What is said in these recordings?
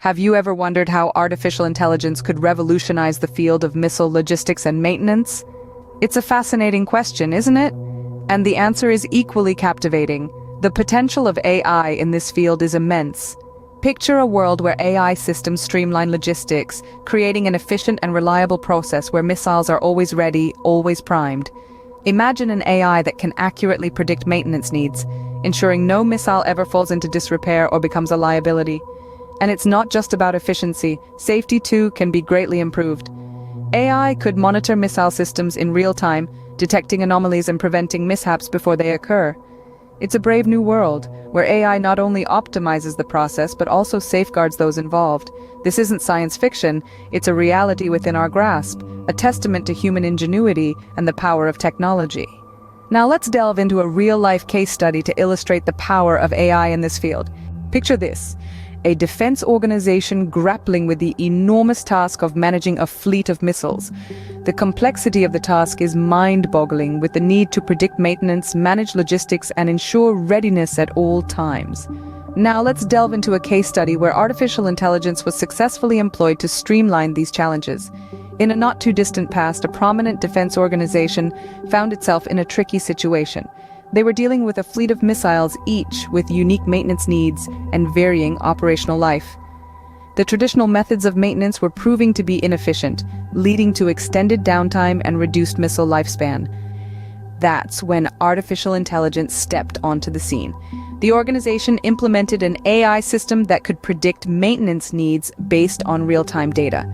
Have you ever wondered how artificial intelligence could revolutionize the field of missile logistics and maintenance? It's a fascinating question, isn't it? And the answer is equally captivating. The potential of AI in this field is immense. Picture a world where AI systems streamline logistics, creating an efficient and reliable process where missiles are always ready, always primed. Imagine an AI that can accurately predict maintenance needs, ensuring no missile ever falls into disrepair or becomes a liability. And it's not just about efficiency, safety too can be greatly improved. AI could monitor missile systems in real time, detecting anomalies and preventing mishaps before they occur. It's a brave new world, where AI not only optimizes the process but also safeguards those involved. This isn't science fiction, it's a reality within our grasp, a testament to human ingenuity and the power of technology. Now let's delve into a real-life case study to illustrate the power of AI in this field. Picture this. A defense organization grappling with the enormous task of managing a fleet of missiles. The complexity of the task is mind-boggling, with the need to predict maintenance, manage logistics, and ensure readiness at all times. Now let's delve into a case study where artificial intelligence was successfully employed to streamline these challenges. In a not-too-distant past, a prominent defense organization found itself in a tricky situation. They were dealing with a fleet of missiles, each with unique maintenance needs and varying operational life. The traditional methods of maintenance were proving to be inefficient, leading to extended downtime and reduced missile lifespan. That's when artificial intelligence stepped onto the scene. The organization implemented an AI system that could predict maintenance needs based on real-time data.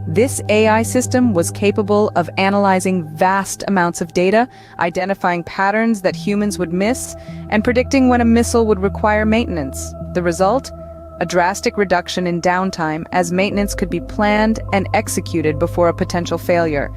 This AI system was capable of analyzing vast amounts of data, identifying patterns that humans would miss, and predicting when a missile would require maintenance. The result? A drastic reduction in downtime, as maintenance could be planned and executed before a potential failure.